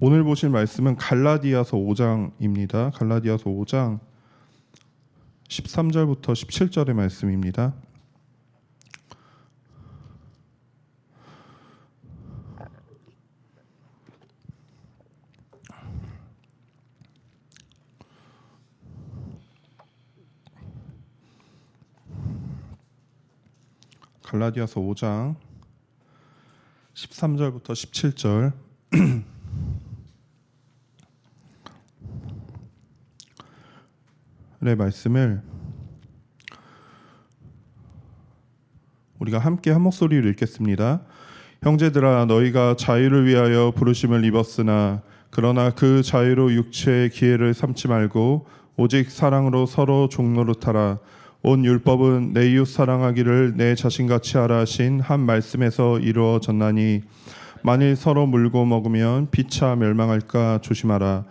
오늘 보실 말씀은 갈라디아서 5장입니다. 갈라디아서 5장 13절부터 17절의 말씀입니다. 갈라디아서 5장 13절부터 17절 의 말씀을 우리가 함께 한 목소리로 읽겠습니다. 형제들아, 너희가 자유를 위하여 부르심을 입었으나 그러나 그 자유로 육체의 기회를 삼지 말고 오직 사랑으로 서로 종노릇하라. 온 율법은 내 이웃 사랑하기를 내 자신같이 하라 하신 한 말씀에서 이루어졌나니 만일 서로 물고 먹으면 피차 멸망할까 조심하라.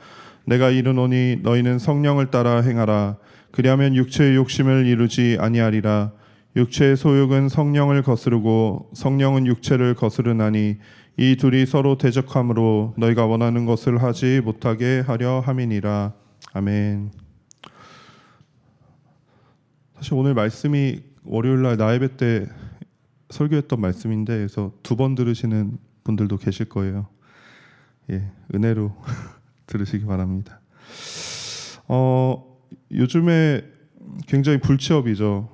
내가 이르노니 너희는 성령을 따라 행하라. 그리하면 육체의 욕심을 이루지 아니하리라. 육체의 소욕은 성령을 거스르고 성령은 육체를 거스르나니 이 둘이 서로 대적함으로 너희가 원하는 것을 하지 못하게 하려 함이니라. 아멘. 사실 오늘 말씀이 월요일날 나예배 때 설교했던 말씀인데, 그래서 2번 들으시는 분들도 계실 거예요. 은혜로 들으시기 바랍니다. 요즘에 굉장히 불취업이죠.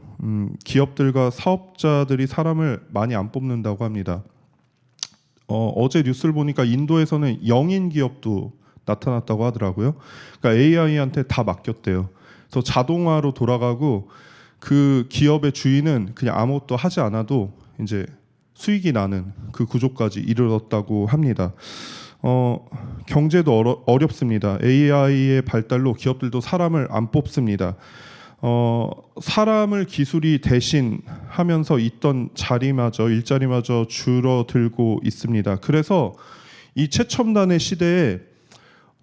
기업들과 사업자들이 사람을 많이 안 뽑는다고 합니다. 어제 뉴스를 보니까 인도에서는 영인 기업도 나타났다고 하더라고요. 그러니까 AI한테 다 맡겼대요. 그래서 자동화로 돌아가고 그 기업의 주인은 그냥 아무것도 하지 않아도 이제 수익이 나는 그 구조까지 이르렀다고 합니다. 경제도 어렵습니다. AI의 발달로 기업들도 사람을 안 뽑습니다. 사람을 기술이 대신하면서 있던 자리마저, 일자리마저 줄어들고 있습니다. 그래서 이 최첨단의 시대에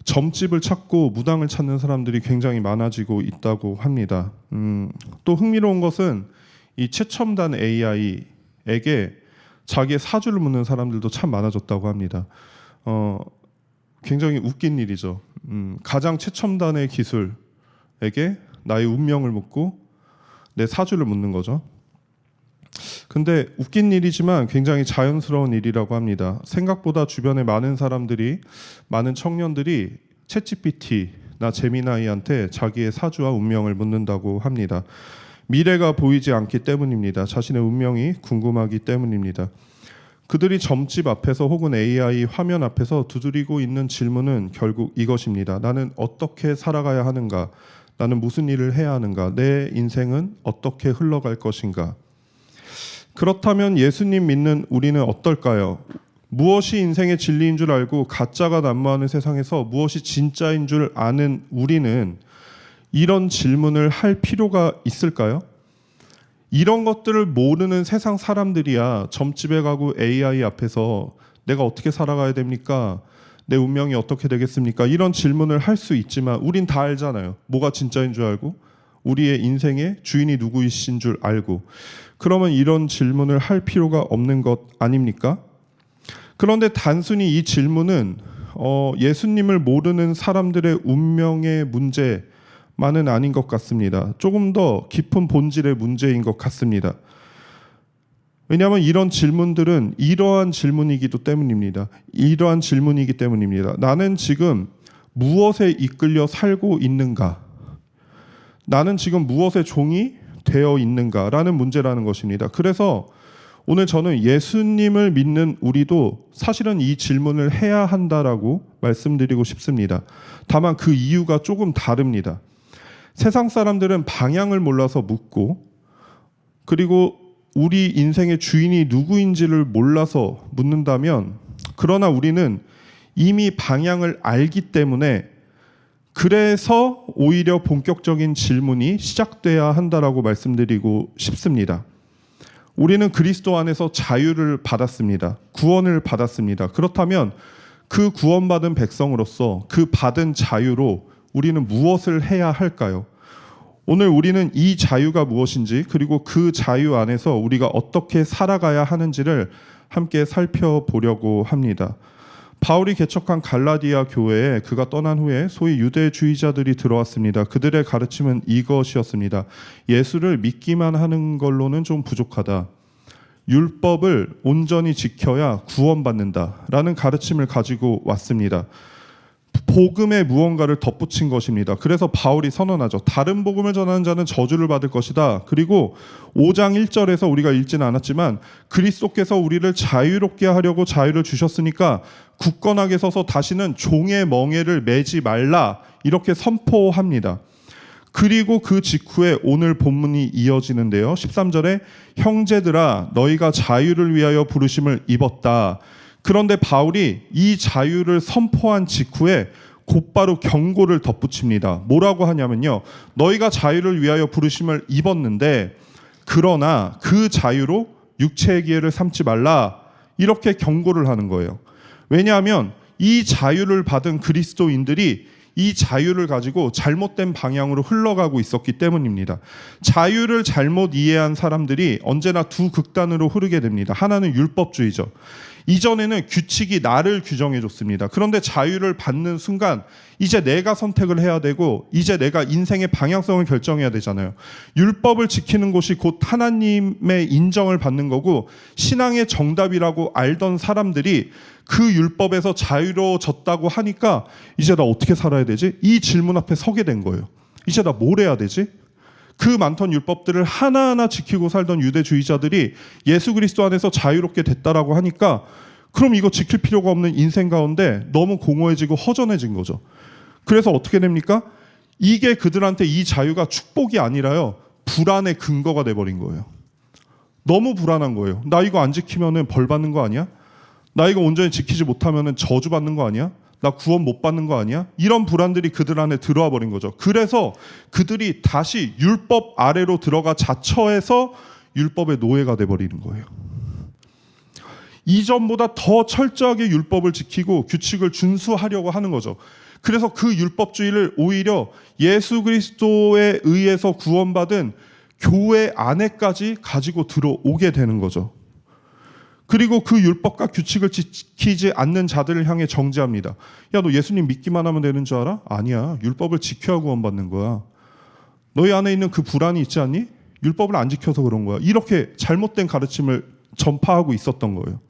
점집을 찾고 무당을 찾는 사람들이 굉장히 많아지고 있다고 합니다. 또 흥미로운 것은 이 최첨단 AI에게 자기의 사주를 묻는 사람들도 참 많아졌다고 합니다. 굉장히 웃긴 일이죠. 가장 최첨단의 기술에게 나의 운명을 묻고 내 사주를 묻는 거죠. 근데 웃긴 일이지만 굉장히 자연스러운 일이라고 합니다. 생각보다 주변에 많은 사람들이, 많은 청년들이 챗GPT나 제미나이한테 자기의 사주와 운명을 묻는다고 합니다. 미래가 보이지 않기 때문입니다. 자신의 운명이 궁금하기 때문입니다. 그들이 점집 앞에서 혹은 AI 화면 앞에서 두드리고 있는 질문은 결국 이것입니다. 나는 어떻게 살아가야 하는가? 나는 무슨 일을 해야 하는가? 내 인생은 어떻게 흘러갈 것인가? 그렇다면 예수님 믿는 우리는 어떨까요? 무엇이 인생의 진리인 줄 알고 가짜가 난무하는 세상에서 무엇이 진짜인 줄 아는 우리는 이런 질문을 할 필요가 있을까요? 이런 것들을 모르는 세상 사람들이야 점집에 가고 AI 앞에서 내가 어떻게 살아가야 됩니까? 내 운명이 어떻게 되겠습니까? 이런 질문을 할 수 있지만 우린 다 알잖아요. 뭐가 진짜인 줄 알고 우리의 인생의 주인이 누구이신 줄 알고. 그러면 이런 질문을 할 필요가 없는 것 아닙니까? 그런데 단순히 이 질문은 예수님을 모르는 사람들의 운명의 문제만은 아닌 것 같습니다. 조금 더 깊은 본질의 문제인 것 같습니다. 왜냐하면 이런 질문들은 이러한 질문이기 때문입니다. 나는 지금 무엇에 이끌려 살고 있는가? 나는 지금 무엇의 종이 되어 있는가라는 문제라는 것입니다. 그래서 오늘 저는 예수님을 믿는 우리도 사실은 이 질문을 해야 한다라고 말씀드리고 싶습니다. 다만 그 이유가 조금 다릅니다. 세상 사람들은 방향을 몰라서 묻고, 그리고 우리 인생의 주인이 누구인지를 몰라서 묻는다면, 그러나 우리는 이미 방향을 알기 때문에 그래서 오히려 본격적인 질문이 시작돼야 한다라고 말씀드리고 싶습니다. 우리는 그리스도 안에서 자유를 받았습니다. 구원을 받았습니다. 그렇다면 그 구원받은 백성으로서 그 받은 자유로 우리는 무엇을 해야 할까요? 오늘 우리는 이 자유가 무엇인지, 그리고 그 자유 안에서 우리가 어떻게 살아가야 하는지를 함께 살펴보려고 합니다. 바울이 개척한 갈라디아 교회에 그가 떠난 후에 소위 유대주의자들이 들어왔습니다. 그들의 가르침은 이것이었습니다. 예수를 믿기만 하는 걸로는 좀 부족하다. 율법을 온전히 지켜야 구원받는다라는 가르침을 가지고 왔습니다. 복음에 무언가를 덧붙인 것입니다. 그래서 바울이 선언하죠. 다른 복음을 전하는 자는 저주를 받을 것이다. 그리고 5장 1절에서 우리가 읽지는 않았지만 그리스도께서 우리를 자유롭게 하려고 자유를 주셨으니까 굳건하게 서서 다시는 종의 멍에를 매지 말라 이렇게 선포합니다. 그리고 그 직후에 오늘 본문이 이어지는데요. 13절에 형제들아 너희가 자유를 위하여 부르심을 입었다. 그런데 바울이 이 자유를 선포한 직후에 곧바로 경고를 덧붙입니다. 뭐라고 하냐면요. 너희가 자유를 위하여 부르심을 입었는데 그러나 그 자유로 육체의 기회를 삼지 말라. 이렇게 경고를 하는 거예요. 왜냐하면 이 자유를 받은 그리스도인들이 이 자유를 가지고 잘못된 방향으로 흘러가고 있었기 때문입니다. 자유를 잘못 이해한 사람들이 언제나 두 극단으로 흐르게 됩니다. 하나는 율법주의죠. 이전에는 규칙이 나를 규정해 줬습니다. 그런데 자유를 받는 순간 이제 내가 선택을 해야 되고 이제 내가 인생의 방향성을 결정해야 되잖아요. 율법을 지키는 것이 곧 하나님의 인정을 받는 거고 신앙의 정답이라고 알던 사람들이 그 율법에서 자유로워졌다고 하니까 이제 나 어떻게 살아야 되지? 이 질문 앞에 서게 된 거예요. 이제 나 뭘 해야 되지? 그 많던 율법들을 하나하나 지키고 살던 유대주의자들이 예수 그리스도 안에서 자유롭게 됐다라고 하니까 그럼 이거 지킬 필요가 없는 인생 가운데 너무 공허해지고 허전해진 거죠. 그래서 어떻게 됩니까? 이게 그들한테 이 자유가 축복이 아니라요. 불안의 근거가 돼버린 거예요. 너무 불안한 거예요. 나 이거 안 지키면 벌 받는 거 아니야? 나 이거 온전히 지키지 못하면 저주 받는 거 아니야? 나 구원 못 받는 거 아니야? 이런 불안들이 그들 안에 들어와 버린 거죠. 그래서 그들이 다시 율법 아래로 들어가 자처해서 율법의 노예가 돼버리는 거예요. 이전보다 더 철저하게 율법을 지키고 규칙을 준수하려고 하는 거죠. 그래서 그 율법주의를 오히려 예수 그리스도에 의해서 구원받은 교회 안에까지 가지고 들어오게 되는 거죠. 그리고 그 율법과 규칙을 지키지 않는 자들을 향해 정죄합니다. 야, 너 예수님 믿기만 하면 되는 줄 알아? 아니야. 율법을 지켜야 구원받는 거야. 너희 안에 있는 그 불안이 있지 않니? 율법을 안 지켜서 그런 거야. 이렇게 잘못된 가르침을 전파하고 있었던 거예요.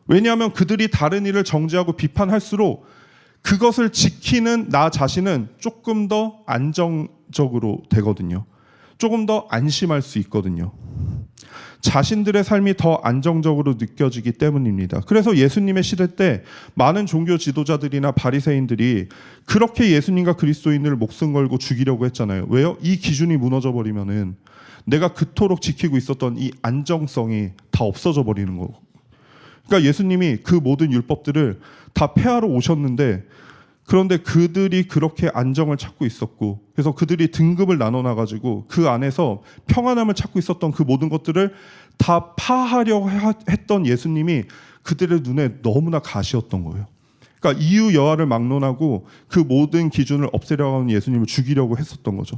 왜냐하면 그들이 다른 일을 정죄하고 비판할수록 그것을 지키는 나 자신은 조금 더 안정적으로 되거든요. 조금 더 안심할 수 있거든요. 자신들의 삶이 더 안정적으로 느껴지기 때문입니다. 그래서 예수님의 시대 때 많은 종교 지도자들이나 바리새인들이 그렇게 예수님과 그리스도인을 목숨 걸고 죽이려고 했잖아요. 왜요? 이 기준이 무너져 버리면은 내가 그토록 지키고 있었던 이 안정성이 다 없어져 버리는 거고. 그러니까 예수님이 그 모든 율법들을 다 폐하러 오셨는데 그런데 그들이 그렇게 안정을 찾고 있었고 그래서 그들이 등급을 나눠놔가지고 그 안에서 평안함을 찾고 있었던 그 모든 것들을 다 파하려고 했던 예수님이 그들의 눈에 너무나 가시였던 거예요. 그러니까 이유 여하를 막론하고 그 모든 기준을 없애려고 하는 예수님을 죽이려고 했었던 거죠.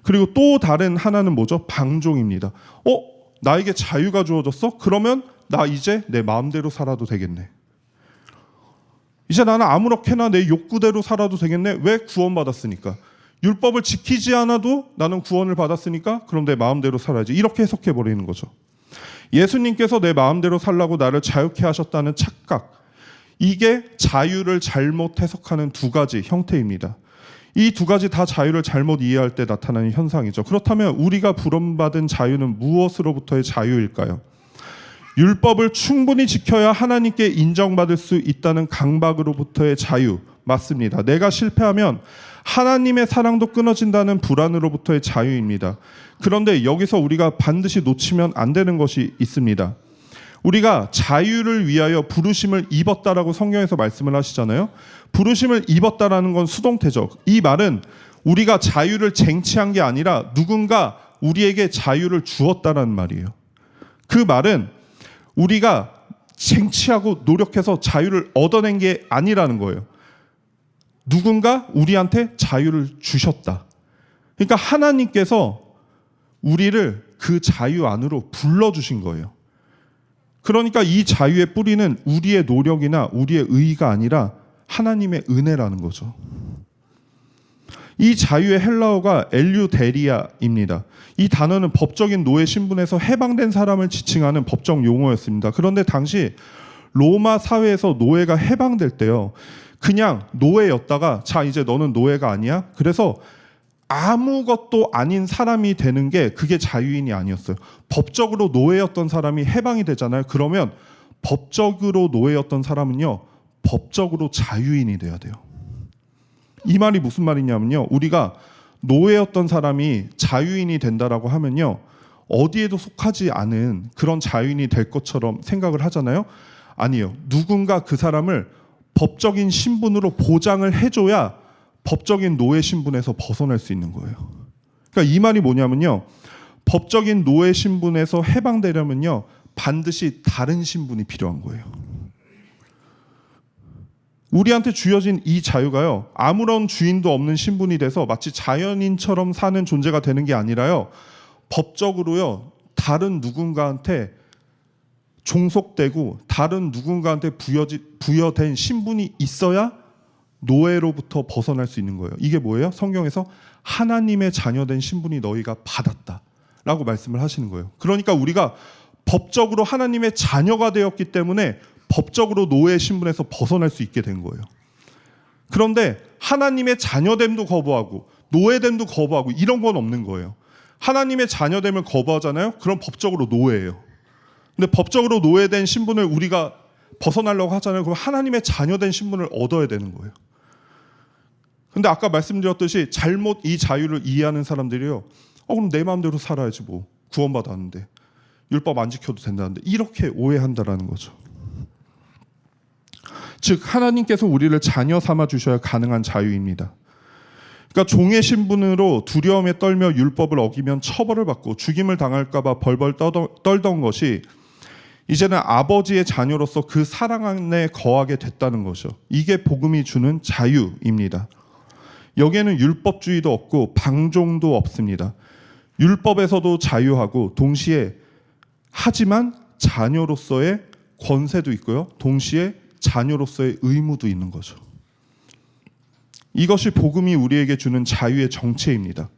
그리고 또 다른 하나는 뭐죠? 방종입니다. 나에게 자유가 주어졌어? 그러면 나 이제 내 마음대로 살아도 되겠네. 이제 나는 아무렇게나 내 욕구대로 살아도 되겠네. 왜? 구원받았으니까. 율법을 지키지 않아도 나는 구원을 받았으니까 그럼 내 마음대로 살아야지. 이렇게 해석해버리는 거죠. 예수님께서 내 마음대로 살라고 나를 자유케 하셨다는 착각. 이게 자유를 잘못 해석하는 두 가지 형태입니다. 이 두 가지 다 자유를 잘못 이해할 때 나타나는 현상이죠. 그렇다면 우리가 부름받은 자유는 무엇으로부터의 자유일까요? 율법을 충분히 지켜야 하나님께 인정받을 수 있다는 강박으로부터의 자유 맞습니다. 내가 실패하면 하나님의 사랑도 끊어진다는 불안으로부터의 자유입니다. 그런데 여기서 우리가 반드시 놓치면 안 되는 것이 있습니다. 우리가 자유를 위하여 부르심을 입었다라고 성경에서 말씀을 하시잖아요. 부르심을 입었다라는 건 수동태죠. 이 말은 우리가 자유를 쟁취한 게 아니라 누군가 우리에게 자유를 주었다라는 말이에요. 그 말은 우리가 쟁취하고 노력해서 자유를 얻어낸 게 아니라는 거예요. 누군가 우리한테 자유를 주셨다. 그러니까 하나님께서 우리를 그 자유 안으로 불러주신 거예요. 그러니까 이 자유의 뿌리는 우리의 노력이나 우리의 의의가 아니라 하나님의 은혜라는 거죠. 이 자유의 헬라어가 엘류데리아입니다. 이 단어는 법적인 노예 신분에서 해방된 사람을 지칭하는 법적 용어였습니다. 그런데 당시 로마 사회에서 노예가 해방될 때요, 그냥 노예였다가 자 이제 너는 노예가 아니야? 그래서 아무것도 아닌 사람이 되는 게 그게 자유인이 아니었어요. 법적으로 노예였던 사람이 해방이 되잖아요. 그러면 법적으로 노예였던 사람은요, 법적으로 자유인이 돼야 돼요. 이 말이 무슨 말이냐면요, 우리가 노예였던 사람이 자유인이 된다라고 하면요, 어디에도 속하지 않은 그런 자유인이 될 것처럼 생각을 하잖아요. 아니에요. 누군가 그 사람을 법적인 신분으로 보장을 해줘야 법적인 노예 신분에서 벗어날 수 있는 거예요. 그러니까 이 말이 뭐냐면요, 법적인 노예 신분에서 해방되려면요, 반드시 다른 신분이 필요한 거예요. 우리한테 주어진 이 자유가요, 아무런 주인도 없는 신분이 돼서 마치 자연인처럼 사는 존재가 되는 게 아니라요, 법적으로요, 다른 누군가한테 종속되고 다른 누군가한테 부여된 신분이 있어야 노예로부터 벗어날 수 있는 거예요. 이게 뭐예요? 성경에서 하나님의 자녀된 신분이 너희가 받았다라고 말씀을 하시는 거예요. 그러니까 우리가 법적으로 하나님의 자녀가 되었기 때문에 법적으로 노예 신분에서 벗어날 수 있게 된 거예요. 그런데 하나님의 자녀됨도 거부하고 노예됨도 거부하고 이런 건 없는 거예요. 하나님의 자녀됨을 거부하잖아요. 그럼 법적으로 노예예요. 근데 법적으로 노예된 신분을 우리가 벗어나려고 하잖아요. 그럼 하나님의 자녀된 신분을 얻어야 되는 거예요. 근데 아까 말씀드렸듯이 잘못 이 자유를 이해하는 사람들이요, 그럼 내 마음대로 살아야지 뭐, 구원받았는데 율법 안 지켜도 된다는데, 이렇게 오해한다라는 거죠. 즉 하나님께서 우리를 자녀 삼아 주셔야 가능한 자유입니다. 그러니까 종의 신분으로 두려움에 떨며 율법을 어기면 처벌을 받고 죽임을 당할까 봐 벌벌 떨던 것이 이제는 아버지의 자녀로서 그 사랑 안에 거하게 됐다는 거죠. 이게 복음이 주는 자유입니다. 여기에는 율법주의도 없고 방종도 없습니다. 율법에서도 자유하고 동시에 하지만 자녀로서의 권세도 있고요, 동시에 자녀로서의 의무도 있는 거죠. 이것이 복음이 우리에게 주는 자유의 정체입니다.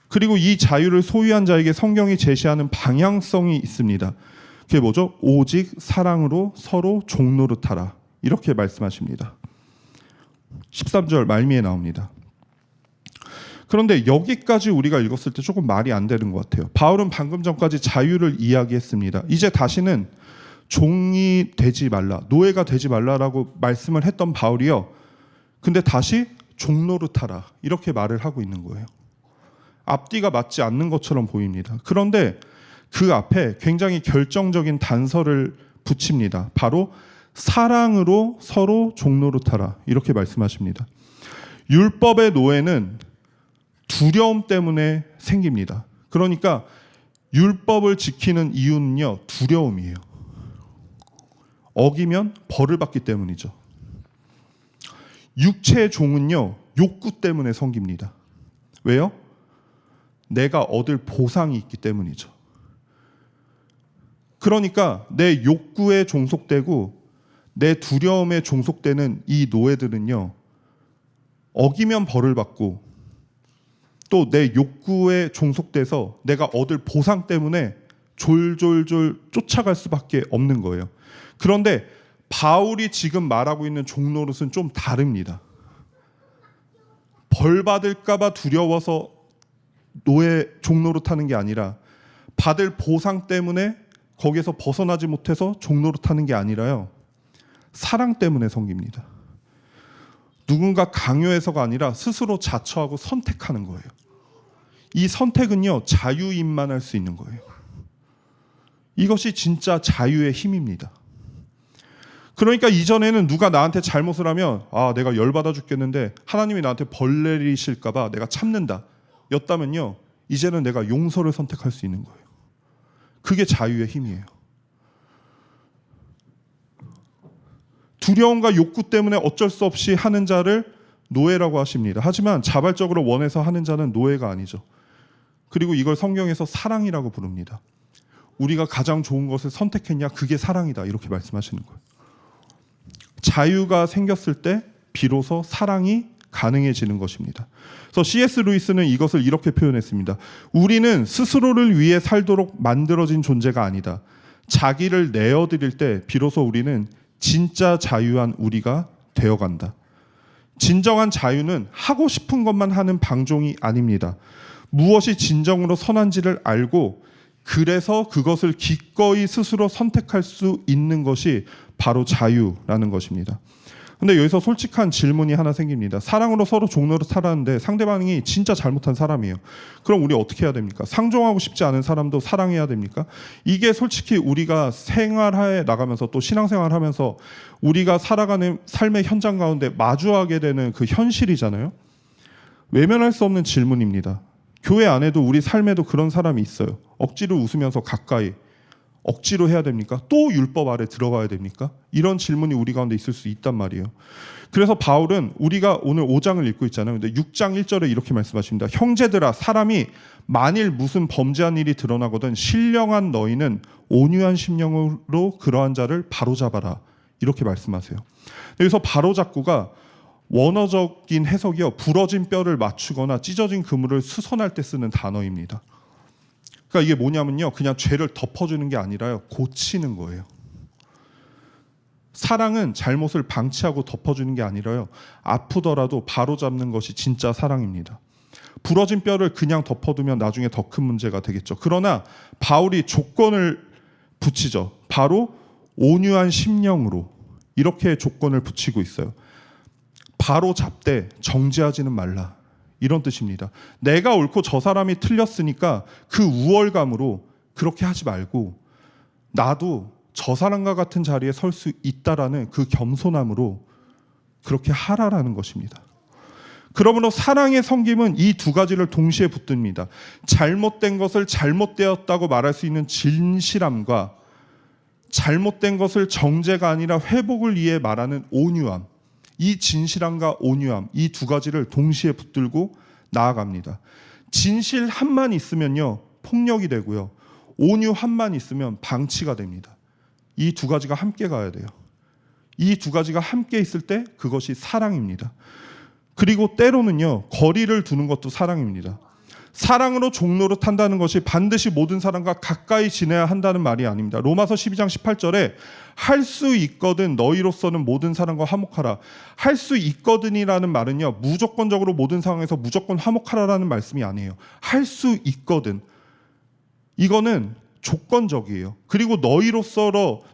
그리고 이 자유를 소유한 자에게 성경이 제시하는 방향성이 있습니다. 그게 뭐죠? 오직 사랑으로 서로 종노릇하라, 이렇게 말씀하십니다. 13절 말미에 나옵니다. 그런데 여기까지 우리가 읽었을 때 조금 말이 안 되는 것 같아요. 바울은 방금 전까지 자유를 이야기했습니다. 이제 다시는 종이 되지 말라, 노예가 되지 말라라고 말씀을 했던 바울이요, 근데 다시 종노릇하라 이렇게 말을 하고 있는 거예요. 앞뒤가 맞지 않는 것처럼 보입니다. 그런데 그 앞에 굉장히 결정적인 단서를 붙입니다. 바로 사랑으로 서로 종노릇하라, 이렇게 말씀하십니다. 율법의 노예는 두려움 때문에 생깁니다. 그러니까 율법을 지키는 이유는요, 두려움이에요. 어기면 벌을 받기 때문이죠. 육체의 종은요, 욕구 때문에 생깁니다. 왜요? 내가 얻을 보상이 있기 때문이죠. 그러니까 내 욕구에 종속되고 내 두려움에 종속되는 이 노예들은요, 어기면 벌을 받고 또 내 욕구에 종속돼서 내가 얻을 보상 때문에 졸졸졸 쫓아갈 수밖에 없는 거예요. 그런데 바울이 지금 말하고 있는 종노릇은 좀 다릅니다. 벌 받을까 봐 두려워서 노예 종노릇하는 게 아니라, 받을 보상 때문에 거기에서 벗어나지 못해서 종노릇하는 게 아니라요, 사랑 때문에 섬깁니다. 누군가 강요해서가 아니라 스스로 자처하고 선택하는 거예요. 이 선택은요, 자유인만 할 수 있는 거예요. 이것이 진짜 자유의 힘입니다. 그러니까 이전에는 누가 나한테 잘못을 하면 내가 열받아 죽겠는데 하나님이 나한테 벌 내리실까 봐 내가 참는다 였다면요, 이제는 내가 용서를 선택할 수 있는 거예요. 그게 자유의 힘이에요. 두려움과 욕구 때문에 어쩔 수 없이 하는 자를 노예라고 하십니다. 하지만 자발적으로 원해서 하는 자는 노예가 아니죠. 그리고 이걸 성경에서 사랑이라고 부릅니다. 우리가 가장 좋은 것을 선택했냐? 그게 사랑이다. 이렇게 말씀하시는 거예요. 자유가 생겼을 때 비로소 사랑이 가능해지는 것입니다. 그래서 C.S. 루이스는 이것을 이렇게 표현했습니다. 우리는 스스로를 위해 살도록 만들어진 존재가 아니다. 자기를 내어드릴 때 비로소 우리는 진짜 자유한 우리가 되어간다. 진정한 자유는 하고 싶은 것만 하는 방종이 아닙니다. 무엇이 진정으로 선한지를 알고 그래서 그것을 기꺼이 스스로 선택할 수 있는 것이 바로 자유라는 것입니다. 근데 여기서 솔직한 질문이 하나 생깁니다. 사랑으로 서로 종로를 살았는데 상대방이 진짜 잘못한 사람이에요. 그럼 우리 어떻게 해야 됩니까? 상종하고 싶지 않은 사람도 사랑해야 됩니까? 이게 솔직히 우리가 생활하에 나가면서 또 신앙생활 하면서 우리가 살아가는 삶의 현장 가운데 마주하게 되는 그 현실이잖아요. 외면할 수 없는 질문입니다. 교회 안에도 우리 삶에도 그런 사람이 있어요. 억지로 웃으면서 가까이. 억지로 해야 됩니까? 또 율법 아래 들어가야 됩니까? 이런 질문이 우리 가운데 있을 수 있단 말이에요. 그래서 바울은 우리가 오늘 5장을 읽고 있잖아요. 근데 6장 1절에 이렇게 말씀하십니다. 형제들아, 사람이 만일 무슨 범죄한 일이 드러나거든 신령한 너희는 온유한 심령으로 그러한 자를 바로잡아라. 이렇게 말씀하세요. 여기서 바로잡고가 원어적인 해석이요, 부러진 뼈를 맞추거나 찢어진 그물을 수선할 때 쓰는 단어입니다. 그러니까 이게 뭐냐면요, 그냥 죄를 덮어주는 게 아니라요, 고치는 거예요. 사랑은 잘못을 방치하고 덮어주는 게 아니라요, 아프더라도 바로잡는 것이 진짜 사랑입니다. 부러진 뼈를 그냥 덮어두면 나중에 더 큰 문제가 되겠죠. 그러나 바울이 조건을 붙이죠. 바로 온유한 심령으로 이렇게 조건을 붙이고 있어요. 바로 잡되 정죄하지는 말라, 이런 뜻입니다. 내가 옳고 저 사람이 틀렸으니까 그 우월감으로 그렇게 하지 말고 나도 저 사람과 같은 자리에 설 수 있다라는 그 겸손함으로 그렇게 하라라는 것입니다. 그러므로 사랑의 섬김은 이 두 가지를 동시에 붙듭니다. 잘못된 것을 잘못되었다고 말할 수 있는 진실함과 잘못된 것을 정죄가 아니라 회복을 위해 말하는 온유함, 이 진실함과 온유함, 이 두 가지를 동시에 붙들고 나아갑니다. 진실함만 있으면요, 폭력이 되고요, 온유함만 있으면 방치가 됩니다. 이 두 가지가 함께 가야 돼요. 이 두 가지가 함께 있을 때 그것이 사랑입니다. 그리고 때로는요, 거리를 두는 것도 사랑입니다. 사랑으로 종로를 탄다는 것이 반드시 모든 사람과 가까이 지내야 한다는 말이 아닙니다. 로마서 12장 18절에 할 수 있거든 너희로서는 모든 사람과 화목하라. 할 수 있거든이라는 말은요, 무조건적으로 모든 상황에서 무조건 화목하라라는 말씀이 아니에요. 할 수 있거든, 이거는 조건적이에요. 그리고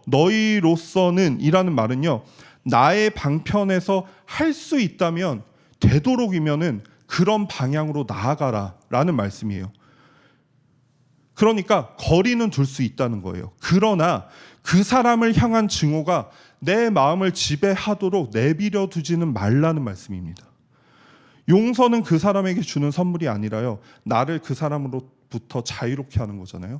너희로서는 이라는 말은요, 나의 방편에서 할 수 있다면 되도록이면은 그런 방향으로 나아가라 라는 말씀이에요. 그러니까 거리는 둘 수 있다는 거예요. 그러나 그 사람을 향한 증오가 내 마음을 지배하도록 내버려 두지는 말라는 말씀입니다. 용서는 그 사람에게 주는 선물이 아니라요, 나를 그 사람으로부터 자유롭게 하는 거잖아요.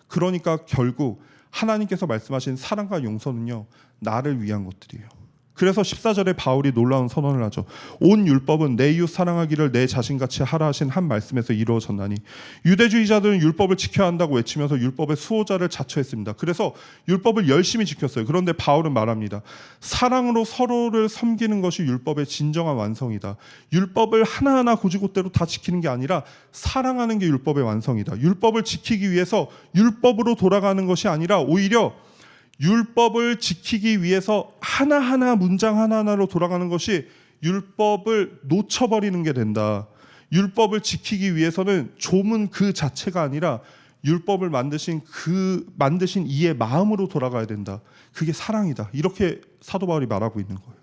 그러니까 결국 하나님께서 말씀하신 사랑과 용서는요, 나를 위한 것들이에요. 그래서 14절에 바울이 놀라운 선언을 하죠. 온 율법은 내 이웃 사랑하기를 내 자신같이 하라 하신 한 말씀에서 이루어졌나니. 유대주의자들은 율법을 지켜야 한다고 외치면서 율법의 수호자를 자처했습니다. 그래서 율법을 열심히 지켰어요. 그런데 바울은 말합니다. 사랑으로 서로를 섬기는 것이 율법의 진정한 완성이다. 율법을 하나하나 고지고대로 다 지키는 게 아니라 사랑하는 게 율법의 완성이다. 율법을 지키기 위해서 율법으로 돌아가는 것이 아니라 오히려 율법을 지키기 위해서 하나하나 문장 하나하나로 돌아가는 것이 율법을 놓쳐버리는 게 된다. 율법을 지키기 위해서는 조문 그 자체가 아니라 율법을 만드신 이의 마음으로 돌아가야 된다. 그게 사랑이다. 이렇게 사도 바울이 말하고 있는 거예요.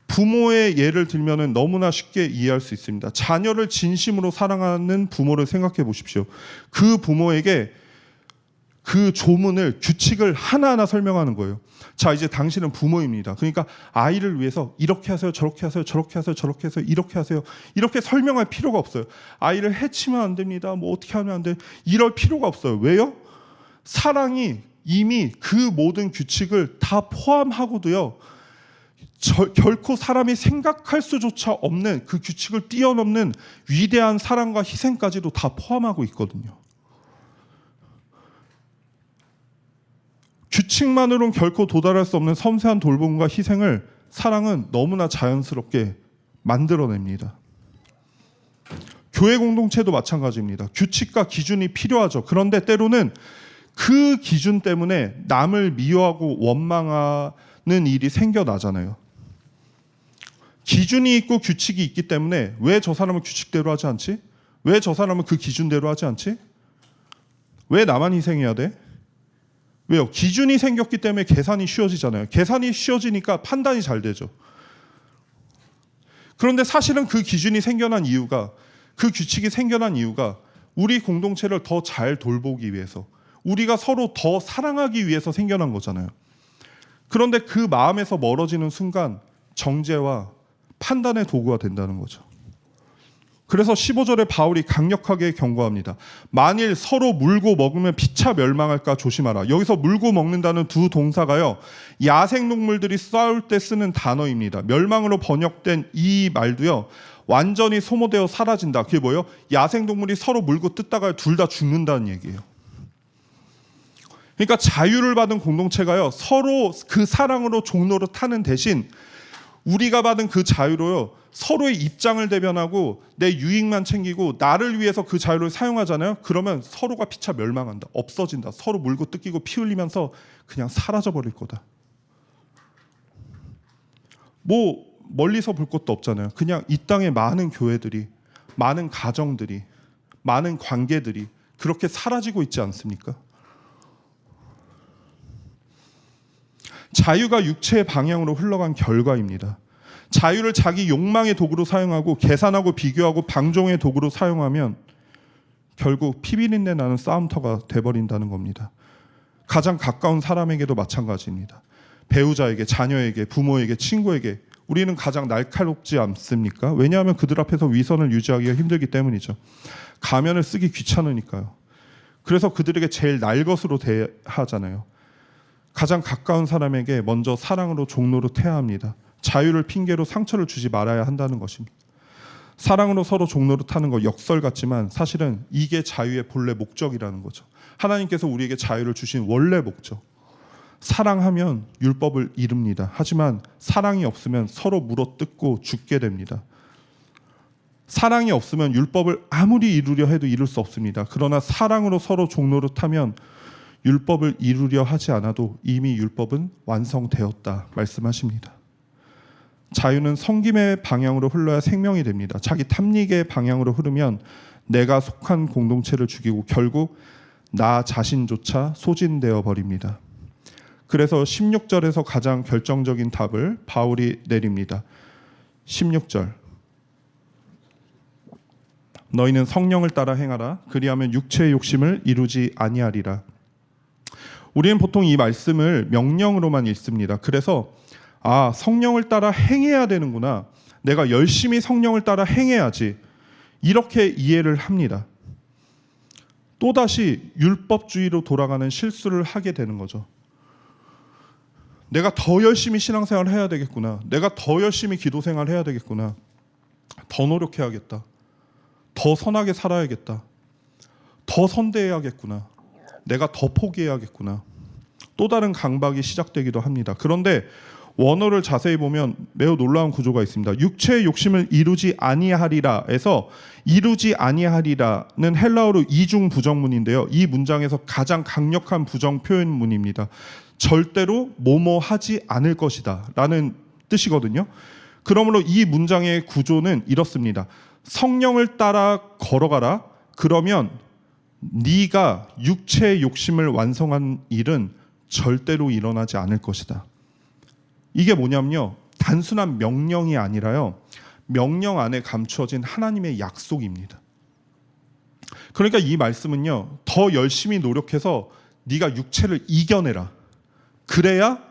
부모의 예를 들면은 너무나 쉽게 이해할 수 있습니다. 자녀를 진심으로 사랑하는 부모를 생각해 보십시오. 그 부모에게 그 조문을, 규칙을 하나하나 설명하는 거예요. 자, 이제 당신은 부모입니다. 그러니까 아이를 위해서 이렇게 하세요, 저렇게 하세요, 저렇게 하세요, 저렇게 하세요, 이렇게 하세요, 이렇게 설명할 필요가 없어요. 아이를 해치면 안 됩니다, 뭐 어떻게 하면 안 돼, 이럴 필요가 없어요. 왜요? 사랑이 이미 그 모든 규칙을 다 포함하고도요, 결코 사람이 생각할 수조차 없는 그 규칙을 뛰어넘는 위대한 사랑과 희생까지도 다 포함하고 있거든요. 규칙만으로는 결코 도달할 수 없는 섬세한 돌봄과 희생을 사랑은 너무나 자연스럽게 만들어냅니다. 교회 공동체도 마찬가지입니다. 규칙과 기준이 필요하죠. 그런데 때로는 그 기준 때문에 남을 미워하고 원망하는 일이 생겨나잖아요. 기준이 있고 규칙이 있기 때문에 왜 저 사람은 규칙대로 하지 않지? 왜 저 사람은 그 기준대로 하지 않지? 왜 나만 희생해야 돼? 왜요? 기준이 생겼기 때문에 계산이 쉬워지잖아요. 계산이 쉬워지니까 판단이 잘 되죠. 그런데 사실은 그 기준이 생겨난 이유가, 그 규칙이 생겨난 이유가 우리 공동체를 더 잘 돌보기 위해서, 우리가 서로 더 사랑하기 위해서 생겨난 거잖아요. 그런데 그 마음에서 멀어지는 순간 정죄와 판단의 도구가 된다는 거죠. 그래서 15절에 바울이 강력하게 경고합니다. 만일 서로 물고 먹으면 피차 멸망할까 조심하라. 여기서 물고 먹는다는 두 동사가요, 야생동물들이 싸울 때 쓰는 단어입니다. 멸망으로 번역된 이 말도요, 완전히 소모되어 사라진다. 그게 뭐예요? 야생동물이 서로 물고 뜯다가 둘 다 죽는다는 얘기예요. 그러니까 자유를 받은 공동체가요, 서로 그 사랑으로 종로로 타는 대신 우리가 받은 그 자유로요, 서로의 입장을 대변하고 내 유익만 챙기고 나를 위해서 그 자유를 사용하잖아요. 그러면 서로가 피차 멸망한다. 없어진다. 서로 물고 뜯기고 피 흘리면서 그냥 사라져버릴 거다. 뭐 멀리서 볼 것도 없잖아요. 그냥 이 땅의 많은 교회들이, 많은 가정들이, 많은 관계들이 그렇게 사라지고 있지 않습니까? 자유가 육체의 방향으로 흘러간 결과입니다. 자유를 자기 욕망의 도구로 사용하고 계산하고 비교하고 방종의 도구로 사용하면 결국 피비린내 나는 싸움터가 돼버린다는 겁니다. 가장 가까운 사람에게도 마찬가지입니다. 배우자에게, 자녀에게, 부모에게, 친구에게 우리는 가장 날카롭지 않습니까? 왜냐하면 그들 앞에서 위선을 유지하기가 힘들기 때문이죠. 가면을 쓰기 귀찮으니까요. 그래서 그들에게 제일 날것으로 대하잖아요. 가장 가까운 사람에게 먼저 사랑으로 종로로 태야 합니다. 자유를 핑계로 상처를 주지 말아야 한다는 것입니다. 사랑으로 서로 종로로 타는 거 역설 같지만 사실은 이게 자유의 본래 목적이라는 거죠. 하나님께서 우리에게 자유를 주신 원래 목적. 사랑하면 율법을 이룹니다. 하지만 사랑이 없으면 서로 물어뜯고 죽게 됩니다. 사랑이 없으면 율법을 아무리 이루려 해도 이룰 수 없습니다. 그러나 사랑으로 서로 종로로 타면 율법을 이루려 하지 않아도 이미 율법은 완성되었다 말씀하십니다. 자유는 섬김의 방향으로 흘러야 생명이 됩니다. 자기 탐닉의 방향으로 흐르면 내가 속한 공동체를 죽이고 결국 나 자신조차 소진되어 버립니다. 그래서 16절에서 가장 결정적인 답을 바울이 내립니다. 16절, 너희는 성령을 따라 행하라. 그리하면 육체의 욕심을 이루지 아니하리라. 우리는 보통 이 말씀을 명령으로만 읽습니다. 그래서 성령을 따라 행해야 되는구나. 내가 열심히 성령을 따라 행해야지. 이렇게 이해를 합니다. 또다시 율법주의로 돌아가는 실수를 하게 되는 거죠. 내가 더 열심히 신앙생활을 해야 되겠구나. 내가 더 열심히 기도생활을 해야 되겠구나. 더 노력해야겠다. 더 선하게 살아야겠다. 더 선대해야겠구나. 내가 더 포기해야겠구나. 또 다른 강박이 시작되기도 합니다. 그런데 원어를 자세히 보면 매우 놀라운 구조가 있습니다. 육체의 욕심을 이루지 아니하리라에서 이루지 아니하리라는 헬라어로 이중 부정문인데요. 이 문장에서 가장 강력한 부정 표현문입니다. 절대로 뭐뭐 하지 않을 것이다 라는 뜻이거든요. 그러므로 이 문장의 구조는 이렇습니다. 성령을 따라 걸어가라. 그러면 네가 육체의 욕심을 완성한 일은 절대로 일어나지 않을 것이다. 이게 뭐냐면요, 단순한 명령이 아니라요, 명령 안에 감추어진 하나님의 약속입니다. 그러니까 이 말씀은요, 더 열심히 노력해서 네가 육체를 이겨내라. 그래야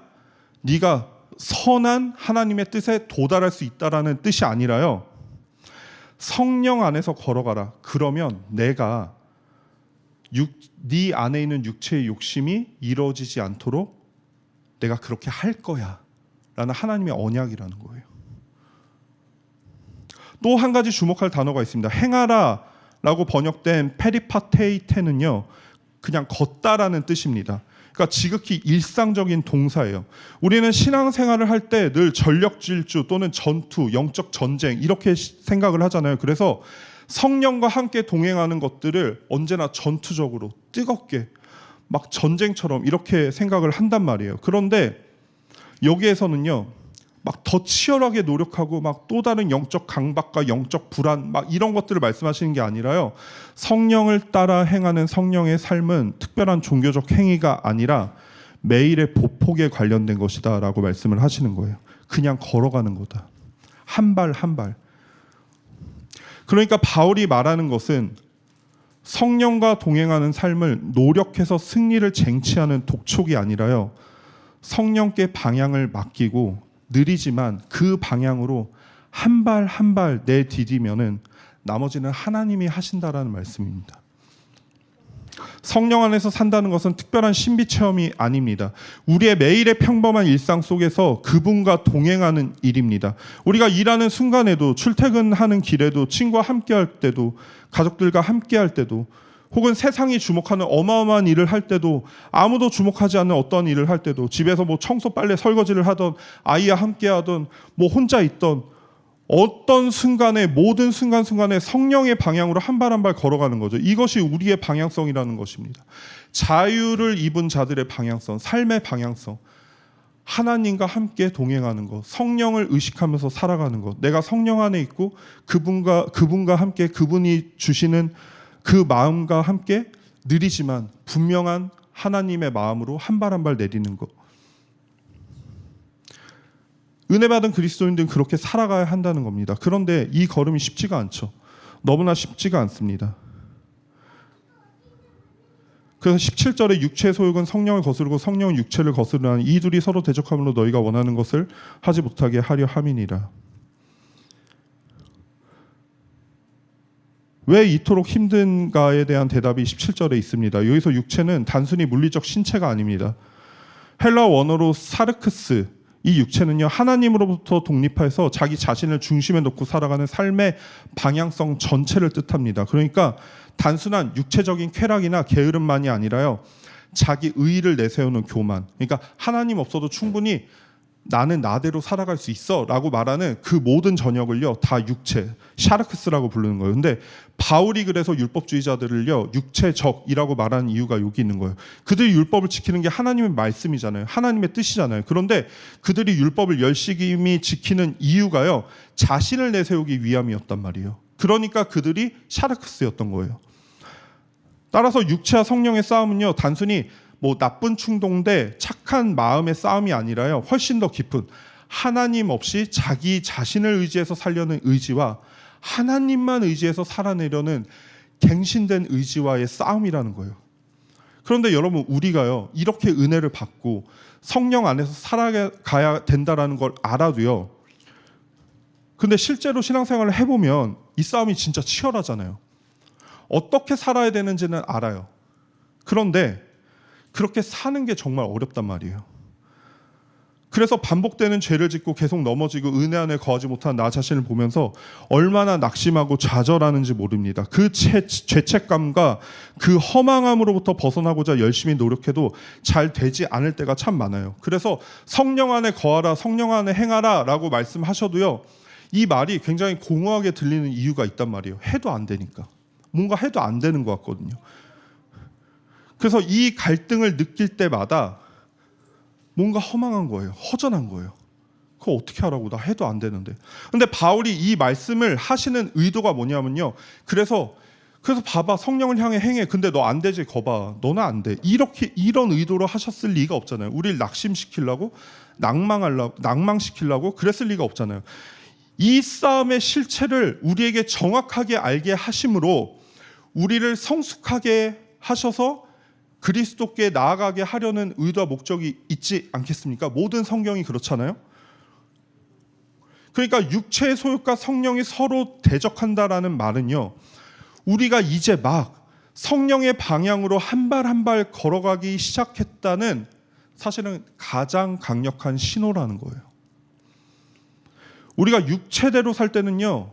네가 선한 하나님의 뜻에 도달할 수 있다라는 뜻이 아니라요, 성령 안에서 걸어가라. 그러면 내가 네 안에 있는 육체의 욕심이 이루어지지 않도록 내가 그렇게 할 거야 라는 하나님의 언약이라는 거예요. 또 한 가지 주목할 단어가 있습니다. 행하라 라고 번역된 페리파테이테는요, 그냥 걷다라는 뜻입니다. 그러니까 지극히 일상적인 동사예요. 우리는 신앙생활을 할 때 늘 전력 질주 또는 전투, 영적 전쟁 이렇게 생각을 하잖아요. 그래서 성령과 함께 동행하는 것들을 언제나 전투적으로 뜨겁게 막 전쟁처럼 이렇게 생각을 한단 말이에요. 그런데 여기에서는요, 막 더 치열하게 노력하고 막 또 다른 영적 강박과 영적 불안 막 이런 것들을 말씀하시는 게 아니라요. 성령을 따라 행하는 성령의 삶은 특별한 종교적 행위가 아니라 매일의 보폭에 관련된 것이다라고 말씀을 하시는 거예요. 그냥 걸어가는 거다. 한 발 한 발. 그러니까 바울이 말하는 것은 성령과 동행하는 삶을 노력해서 승리를 쟁취하는 독촉이 아니라요. 성령께 방향을 맡기고 느리지만 그 방향으로 한 발 한 발 내디디면은 나머지는 하나님이 하신다라는 말씀입니다. 성령 안에서 산다는 것은 특별한 신비 체험이 아닙니다. 우리의 매일의 평범한 일상 속에서 그분과 동행하는 일입니다. 우리가 일하는 순간에도, 출퇴근하는 길에도, 친구와 함께할 때도, 가족들과 함께할 때도, 혹은 세상이 주목하는 어마어마한 일을 할 때도, 아무도 주목하지 않는 어떤 일을 할 때도, 집에서 뭐 청소, 빨래, 설거지를 하던, 아이와 함께하던, 뭐 혼자 있던 어떤 순간에, 모든 순간순간에 성령의 방향으로 한 발 한 발 걸어가는 거죠. 이것이 우리의 방향성이라는 것입니다. 자유를 입은 자들의 방향성, 삶의 방향성, 하나님과 함께 동행하는 것, 성령을 의식하면서 살아가는 것, 내가 성령 안에 있고 그분과 함께 그분이 주시는 그 마음과 함께 느리지만 분명한 하나님의 마음으로 한 발 한 발 내리는 것. 은혜 받은 그리스도인들은 그렇게 살아가야 한다는 겁니다. 그런데 이 걸음이 쉽지가 않죠. 너무나 쉽지가 않습니다. 그래서 17절에 육체의 소욕은 성령을 거스르고 성령은 육체를 거스르나니 이 둘이 서로 대적함으로 너희가 원하는 것을 하지 못하게 하려 함이니라. 왜 이토록 힘든가에 대한 대답이 17절에 있습니다. 여기서 육체는 단순히 물리적 신체가 아닙니다. 헬라 원어로 사르크스, 이 육체는요, 하나님으로부터 독립해서 자기 자신을 중심에 놓고 살아가는 삶의 방향성 전체를 뜻합니다. 그러니까 단순한 육체적인 쾌락이나 게으름만이 아니라요, 자기 의의를 내세우는 교만, 그러니까 하나님 없어도 충분히 나는 나대로 살아갈 수 있어 라고 말하는 그 모든 전역을요 다 육체, 샤르크스라고 부르는 거예요. 근데 바울이 그래서 율법주의자들을요 육체적이라고 말하는 이유가 여기 있는 거예요. 그들이 율법을 지키는 게 하나님의 말씀이잖아요. 하나님의 뜻이잖아요. 그런데 그들이 율법을 열심히 지키는 이유가요 자신을 내세우기 위함이었단 말이에요. 그러니까 그들이 샤르크스였던 거예요. 따라서 육체와 성령의 싸움은요 단순히 뭐 나쁜 충동 대 착한 마음의 싸움이 아니라요 훨씬 더 깊은 하나님 없이 자기 자신을 의지해서 살려는 의지와 하나님만 의지해서 살아내려는 갱신된 의지와의 싸움이라는 거예요. 그런데 여러분 우리가요 이렇게 은혜를 받고 성령 안에서 살아가야 된다라는 걸 알아도요, 근데 실제로 신앙생활을 해보면 이 싸움이 진짜 치열하잖아요. 어떻게 살아야 되는지는 알아요. 그런데 그렇게 사는 게 정말 어렵단 말이에요. 그래서 반복되는 죄를 짓고 계속 넘어지고 은혜 안에 거하지 못한 나 자신을 보면서 얼마나 낙심하고 좌절하는지 모릅니다. 그 죄책감과 그 허망함으로부터 벗어나고자 열심히 노력해도 잘 되지 않을 때가 참 많아요. 그래서 성령 안에 거하라, 성령 안에 행하라 라고 말씀하셔도요, 이 말이 굉장히 공허하게 들리는 이유가 있단 말이에요. 해도 안 되니까. 뭔가 해도 안 되는 것 같거든요. 그래서 이 갈등을 느낄 때마다 뭔가 허망한 거예요. 허전한 거예요. 그거 어떻게 하라고, 나 해도 안 되는데. 근데 바울이 이 말씀을 하시는 의도가 뭐냐면요, 그래서 봐봐, 성령을 향해 행해. 근데 너 안 되지, 거봐, 너는 안 돼. 이런 의도로 하셨을 리가 없잖아요. 우리를 낙심시키려고, 낭망시키려고 그랬을 리가 없잖아요. 이 싸움의 실체를 우리에게 정확하게 알게 하심으로 우리를 성숙하게 하셔서 그리스도께 나아가게 하려는 의도와 목적이 있지 않겠습니까? 모든 성경이 그렇잖아요. 그러니까 육체의 소욕과 성령이 서로 대적한다라는 말은요, 우리가 이제 막 성령의 방향으로 한 발 한 발 걸어가기 시작했다는 사실은 가장 강력한 신호라는 거예요. 우리가 육체대로 살 때는요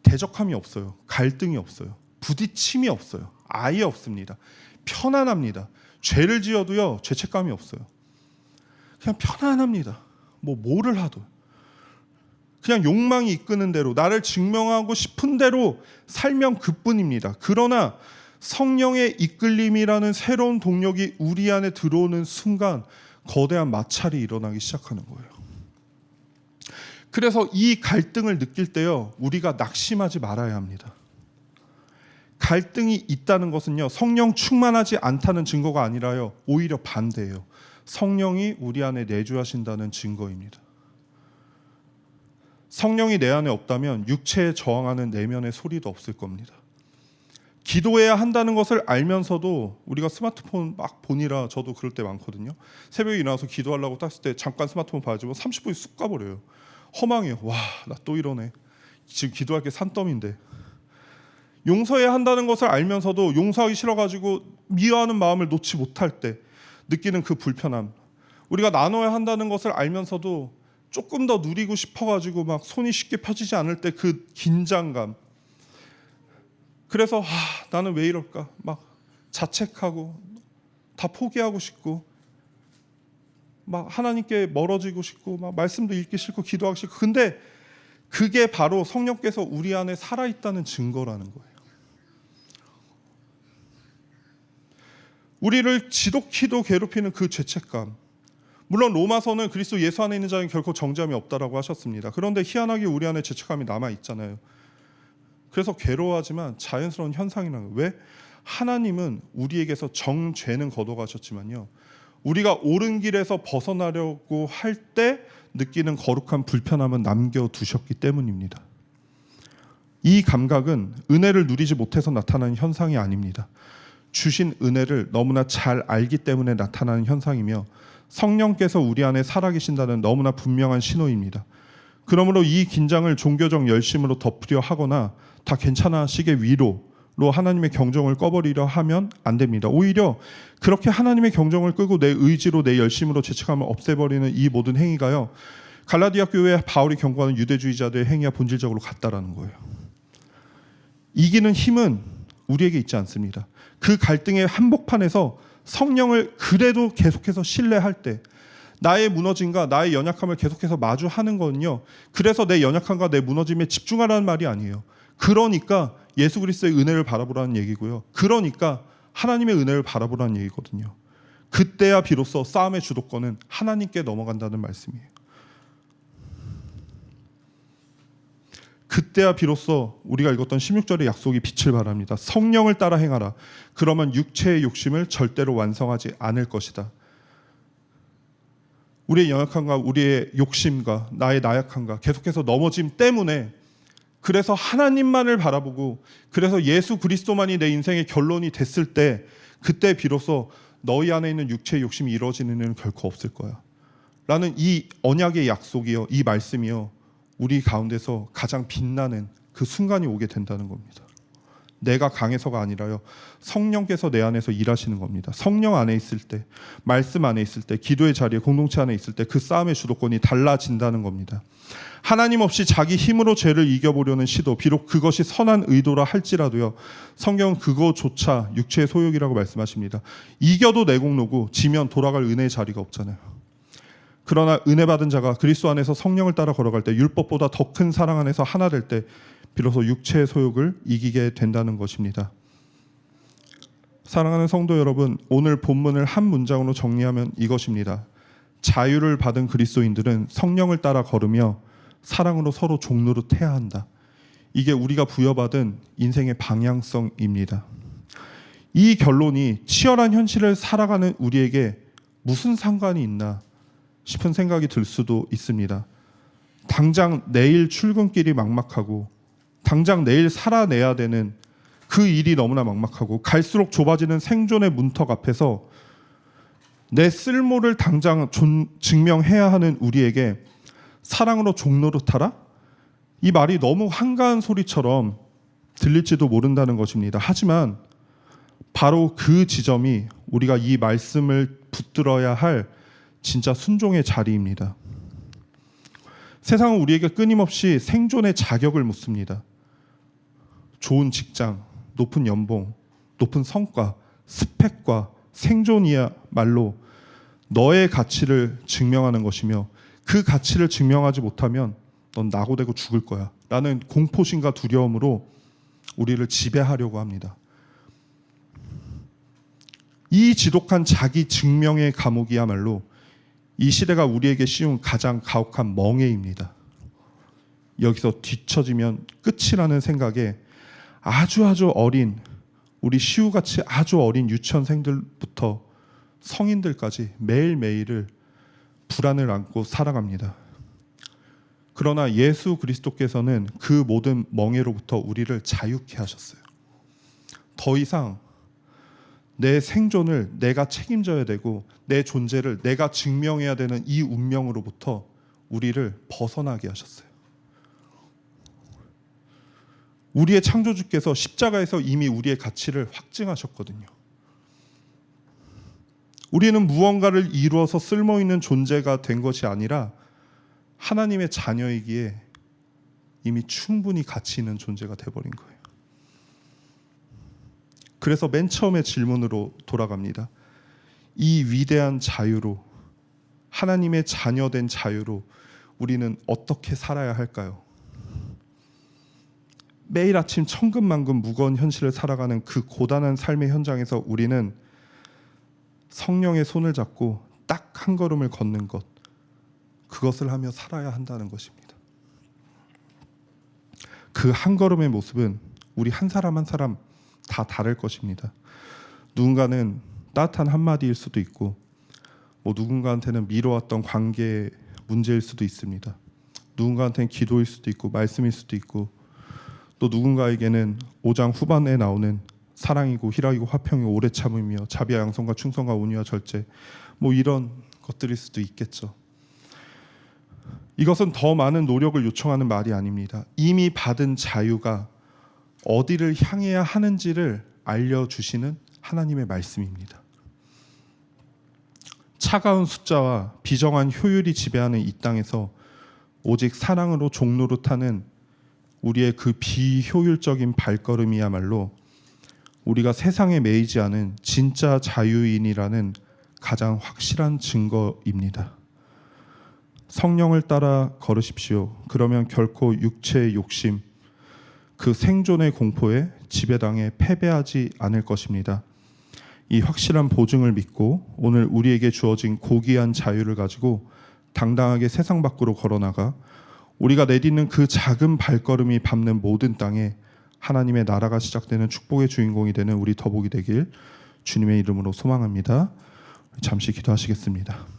대적함이 없어요. 갈등이 없어요. 부딪힘이 없어요. 아예 없습니다. 편안합니다. 죄를 지어도요 죄책감이 없어요. 그냥 편안합니다. 뭐를 하도 그냥 욕망이 이끄는 대로 나를 증명하고 싶은 대로 살면 그뿐입니다. 그러나 성령의 이끌림이라는 새로운 동력이 우리 안에 들어오는 순간 거대한 마찰이 일어나기 시작하는 거예요. 그래서 이 갈등을 느낄 때요 우리가 낙심하지 말아야 합니다. 갈등이 있다는 것은요 성령 충만하지 않다는 증거가 아니라요 오히려 반대예요. 성령이 우리 안에 내주하신다는 증거입니다. 성령이 내 안에 없다면 육체에 저항하는 내면의 소리도 없을 겁니다. 기도해야 한다는 것을 알면서도 우리가 스마트폰 막 보니라 저도 그럴 때 많거든요. 새벽에 일어나서 기도하려고 딱 했을 때 잠깐 스마트폰 봐주면 30분이 쑥 가버려요. 허망해요. 와, 나 또 이러네. 지금 기도할 게 산더미인데. 용서해야 한다는 것을 알면서도 용서하기 싫어가지고 미워하는 마음을 놓지 못할 때 느끼는 그 불편함. 우리가 나눠야 한다는 것을 알면서도 조금 더 누리고 싶어가지고 막 손이 쉽게 펴지지 않을 때 그 긴장감. 그래서 나는 왜 이럴까? 막 자책하고 다 포기하고 싶고 막 하나님께 멀어지고 싶고 막 말씀도 읽기 싫고 기도하기 싫고 근데 그게 바로 성령께서 우리 안에 살아있다는 증거라는 거예요. 우리를 지독히도 괴롭히는 그 죄책감. 물론 로마서는 그리스도 예수 안에 있는 자는 결코 정죄함이 없다라고 하셨습니다. 그런데 희한하게 우리 안에 죄책감이 남아있잖아요. 그래서 괴로워하지만 자연스러운 현상이라는 거예요. 왜? 하나님은 우리에게서 정죄는 거둬가셨지만요 우리가 옳은 길에서 벗어나려고 할 때 느끼는 거룩한 불편함은 남겨두셨기 때문입니다. 이 감각은 은혜를 누리지 못해서 나타나는 현상이 아닙니다. 주신 은혜를 너무나 잘 알기 때문에 나타나는 현상이며 성령께서 우리 안에 살아계신다는 너무나 분명한 신호입니다. 그러므로 이 긴장을 종교적 열심으로 덮으려 하거나 다 괜찮아시게 위로로 하나님의 경종을 꺼버리려 하면 안 됩니다. 오히려 그렇게 하나님의 경종을 끄고 내 의지로 내 열심으로 죄책감을 없애버리는 이 모든 행위가요 갈라디아 교회에 바울이 경고하는 유대주의자들의 행위와 본질적으로 같다라는 거예요. 이기는 힘은 우리에게 있지 않습니다. 그 갈등의 한복판에서 성령을 그래도 계속해서 신뢰할 때 나의 무너짐과 나의 연약함을 계속해서 마주하는 거는요 그래서 내 연약함과 내 무너짐에 집중하라는 말이 아니에요. 그러니까 예수 그리스도의 은혜를 바라보라는 얘기고요. 그러니까 하나님의 은혜를 바라보라는 얘기거든요. 그때야 비로소 싸움의 주도권은 하나님께 넘어간다는 말씀이에요. 그때야 비로소 우리가 읽었던 16절의 약속이 빛을 발합니다. 성령을 따라 행하라. 그러면 육체의 욕심을 절대로 완성하지 않을 것이다. 우리의 연약함과 우리의 욕심과 나의 나약함과 계속해서 넘어짐 때문에 그래서 하나님만을 바라보고 그래서 예수 그리스도만이 내 인생의 결론이 됐을 때 그때 비로소 너희 안에 있는 육체의 욕심이 이루어지는 일은 결코 없을 거야 라는 이 언약의 약속이요 이 말씀이요 우리 가운데서 가장 빛나는 그 순간이 오게 된다는 겁니다. 내가 강해서가 아니라요 성령께서 내 안에서 일하시는 겁니다. 성령 안에 있을 때 말씀 안에 있을 때 기도의 자리에 공동체 안에 있을 때 그 싸움의 주도권이 달라진다는 겁니다. 하나님 없이 자기 힘으로 죄를 이겨보려는 시도 비록 그것이 선한 의도라 할지라도요 성경은 그거조차 육체의 소욕이라고 말씀하십니다. 이겨도 내 공로고 지면 돌아갈 은혜의 자리가 없잖아요. 그러나 은혜 받은 자가 그리스도 안에서 성령을 따라 걸어갈 때 율법보다 더 큰 사랑 안에서 하나 될 때 비로소 육체의 소욕을 이기게 된다는 것입니다. 사랑하는 성도 여러분, 오늘 본문을 한 문장으로 정리하면 이것입니다. 자유를 받은 그리스도인들은 성령을 따라 걸으며 사랑으로 서로 종노릇해야 한다. 이게 우리가 부여받은 인생의 방향성입니다. 이 결론이 치열한 현실을 살아가는 우리에게 무슨 상관이 있나 싶은 생각이 들 수도 있습니다. 당장 내일 출근길이 막막하고 당장 내일 살아내야 되는 그 일이 너무나 막막하고 갈수록 좁아지는 생존의 문턱 앞에서 내 쓸모를 당장 증명해야 하는 우리에게 사랑으로 종노릇하라? 이 말이 너무 한가한 소리처럼 들릴지도 모른다는 것입니다. 하지만 바로 그 지점이 우리가 이 말씀을 붙들어야 할 진짜 순종의 자리입니다. 세상은 우리에게 끊임없이 생존의 자격을 묻습니다. 좋은 직장, 높은 연봉, 높은 성과, 스펙과 생존이야말로 너의 가치를 증명하는 것이며 그 가치를 증명하지 못하면 넌 낙오되고 죽을 거야 라는 공포심과 두려움으로 우리를 지배하려고 합니다. 이 지독한 자기 증명의 감옥이야말로 이 시대가 우리에게 씌운 가장 가혹한 멍해입니다. 여기서 뒤처지면 끝이라는 생각에 아주 어린, 우리 시우같이 아주 어린 유치원생들부터 성인들까지 매일매일을 불안을 안고 살아갑니다. 그러나 예수 그리스도께서는 그 모든 멍해로부터 우리를 자유케 하셨어요. 더 이상 내 생존을 내가 책임져야 되고 내 존재를 내가 증명해야 되는 이 운명으로부터 우리를 벗어나게 하셨어요. 우리의 창조주께서 십자가에서 이미 우리의 가치를 확증하셨거든요. 우리는 무언가를 이루어서 쓸모있는 존재가 된 것이 아니라 하나님의 자녀이기에 이미 충분히 가치 있는 존재가 돼버린 거예요. 그래서 맨 처음에 질문으로 돌아갑니다. 이 위대한 자유로, 하나님의 자녀된 자유로 우리는 어떻게 살아야 할까요? 매일 아침 천근만근 무거운 현실을 살아가는 그 고단한 삶의 현장에서 우리는 성령의 손을 잡고 딱 한 걸음을 걷는 것, 그것을 하며 살아야 한다는 것입니다. 그 한 걸음의 모습은 우리 한 사람 한 사람 다 다를 것입니다. 누군가는 따뜻한 한마디일 수도 있고 누군가한테는 미뤄왔던 관계의 문제일 수도 있습니다. 누군가한테는 기도일 수도 있고 말씀일 수도 있고 또 누군가에게는 5장 후반에 나오는 사랑이고 희락이고 화평이 오래 참으며 자비와 양선과 충성과 온유와 절제 이런 것들일 수도 있겠죠. 이것은 더 많은 노력을 요청하는 말이 아닙니다. 이미 받은 자유가 어디를 향해야 하는지를 알려주시는 하나님의 말씀입니다. 차가운 숫자와 비정한 효율이 지배하는 이 땅에서 오직 사랑으로 종노릇하는 우리의 그 비효율적인 발걸음이야말로 우리가 세상에 매이지 않은 진짜 자유인이라는 가장 확실한 증거입니다. 성령을 따라 걸으십시오. 그러면 결코 육체의 욕심, 그 생존의 공포에 지배당해 패배하지 않을 것입니다. 이 확실한 보증을 믿고 오늘 우리에게 주어진 고귀한 자유를 가지고 당당하게 세상 밖으로 걸어나가 우리가 내딛는 그 작은 발걸음이 밟는 모든 땅에 하나님의 나라가 시작되는 축복의 주인공이 되는 우리 더복이 되길 주님의 이름으로 소망합니다. 잠시 기도하시겠습니다.